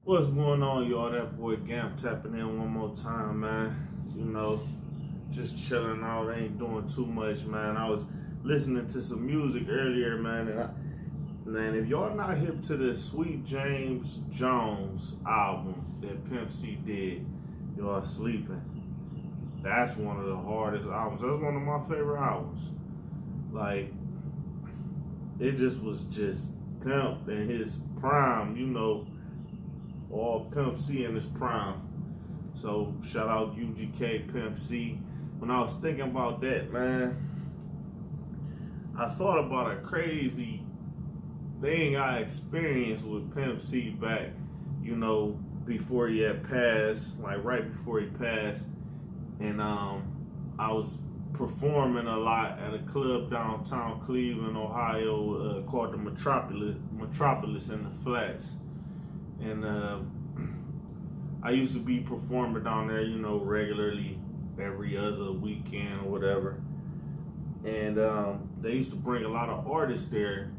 What's going on, y'all? That boy Gamp tapping in one more time, man. Just chilling out, ain't doing too much, man. I was listening to some music earlier, man, man, if y'all not hip to the Sweet James Jones album that Pimp C did, y'all sleeping. That's one of the hardest albums. That's one of my favorite albums. Like, it just was just Pimp in his prime, all Pimp C in his prime. So shout out UGK Pimp C. When I was thinking about that, man, I thought about a crazy thing I experienced with Pimp C back, before he had passed, like right before he passed. And I was performing a lot at a club downtown Cleveland, Ohio, called the Metropolis in the Flats. And I used to be performing down there, regularly every other weekend or whatever. And they used to bring a lot of artists there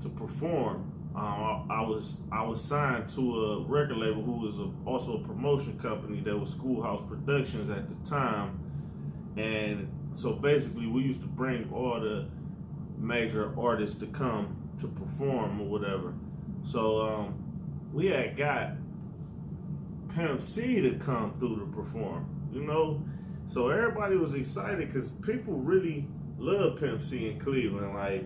to perform. I was signed to a record label who was also a promotion company that was Schoolhouse Productions at the time. And so basically we used to bring all the major artists to come to perform or whatever. So we had got Pimp C to come through to perform, So everybody was excited because people really love Pimp C in Cleveland. Like,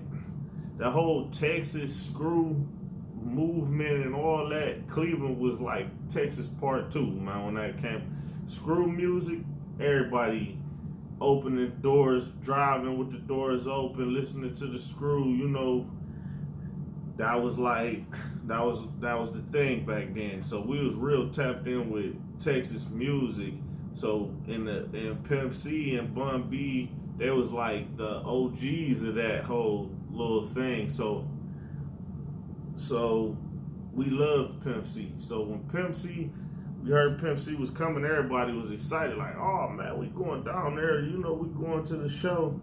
the whole Texas screw movement and all that, Cleveland was like Texas part 2, man. When that came, screw music, everybody opening doors, driving with the doors open, listening to the screw, that was the thing back then. So we was real tapped in with Texas music. So in Pimp C and Bun B, they was like the OGs of that whole little thing. So we loved Pimp C. So when we heard Pimp C was coming, everybody was excited. Like, oh man, we going down there. We going to the show.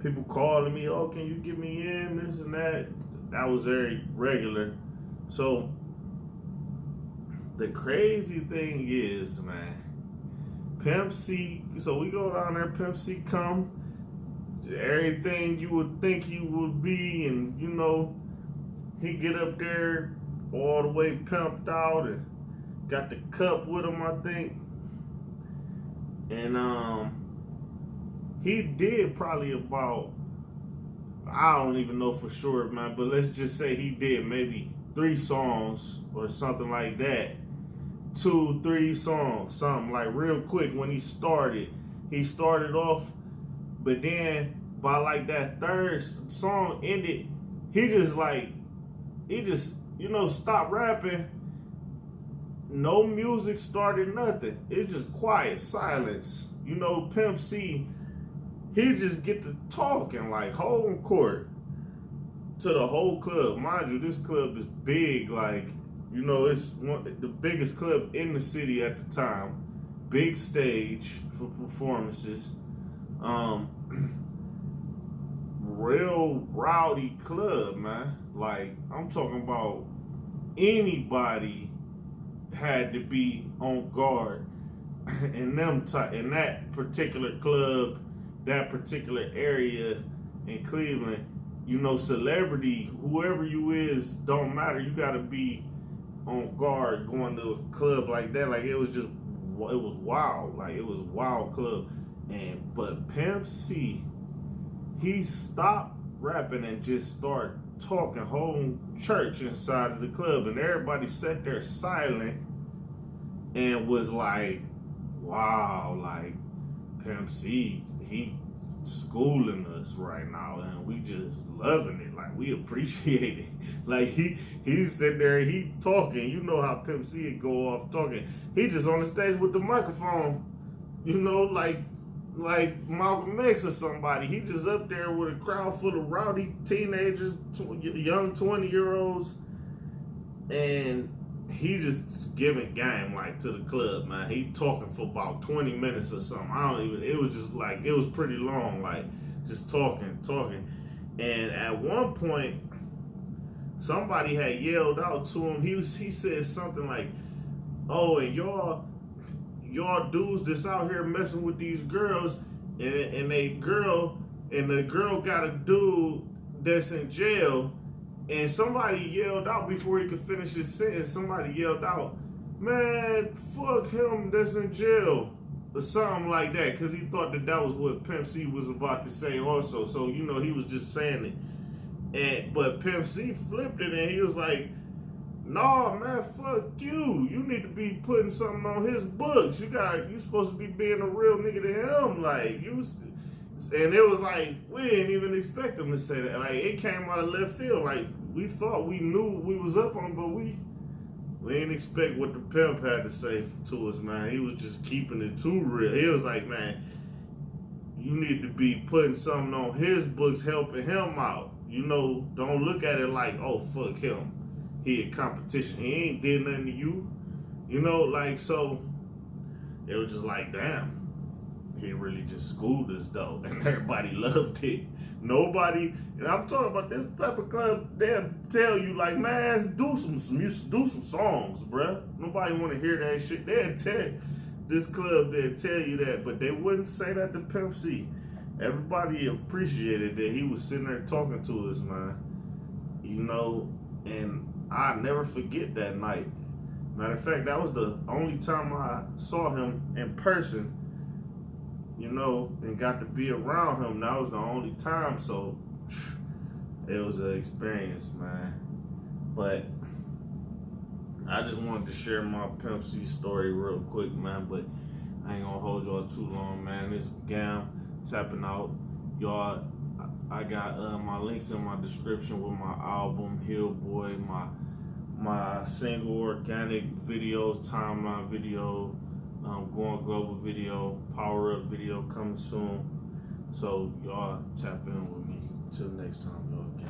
People calling me, oh, can you get me in, this and that. That was very regular. So the crazy thing is, man, Pimp C, so we go down there, Pimp C come, everything you would think he would be, and he get up there all the way pimped out and got the cup with him, I think. And he did probably about, I don't even know for sure, man, but let's just say he did maybe 3 songs or something like that. 2, 3 songs, something like real quick when he started. He started off, but then by like that 3rd song ended, he just stopped rapping. No music started, nothing. It's just quiet, silence. Pimp C, he just get to talking like home court to the whole club. Mind you, this club is big, like, it's the biggest club in the city at the time. Big stage for performances. Real rowdy club, man. Like, I'm talking about anybody had to be on guard in that particular club, that particular area in Cleveland. Celebrity, whoever you is, don't matter. You gotta be on guard going to a club like that. Like, it was wild. Like, it was a wild club. But Pimp C, he stopped rapping and just started talking whole church inside of the club, and everybody sat there silent and was like, wow, like, Pimp C, he schooling us right now, and we just loving it. Like, we appreciate it. Like, he's sitting there, he talking. You know how Pimp C would go off talking. He just on the stage with the microphone, like Malcolm X or somebody. He just up there with a crowd full of rowdy teenagers, young 20-year-olds, and he just giving game like to the club, man. He talking for about 20 minutes or something. It was just like, it was pretty long, like just talking. And at one point, somebody had yelled out to him. He said something like, oh, and y'all dudes that's out here messing with these girls, and the girl got a dude that's in jail, and somebody yelled out before he could finish his sentence. Somebody yelled out, "Man, fuck him that's in jail," or something like that, because he thought that was what Pimp C was about to say also. So he was just saying it, but Pimp C flipped it, and he was like, "No, man, fuck you. You need to be putting something on his books. You supposed to be being a real nigga to him, like you." And it was like, we didn't even expect him to say that. Like, it came out of left field. Like, we thought we knew we was up on, but we didn't expect what the Pimp had to say to us, man. He was just keeping it too real. He was like, man, you need to be putting something on his books, helping him out. Don't look at it like, oh, fuck him. He in competition. He ain't did nothing to you. So it was just like, damn. He really just schooled us though, and everybody loved it. Nobody, and I'm talking about this type of club, they'll tell you like, man, do some songs, bruh. Nobody want to hear that shit. They'll tell this club, they'll tell you that, but they wouldn't say that to Pimp C. Everybody appreciated that he was sitting there talking to us, man. And I never forget that night. Matter of fact, that was the only time I saw him in person. And got to be around him. That was the only time, so it was an experience, man. But I just wanted to share my Pimp C story real quick, man. But I ain't gonna hold y'all too long, man. This Gam tapping out, y'all. I got my links in my description with my album, Hill Boy, my single organic videos, timeline video. Going global video, power up video coming soon. So y'all tap in with me. Till next time, y'all.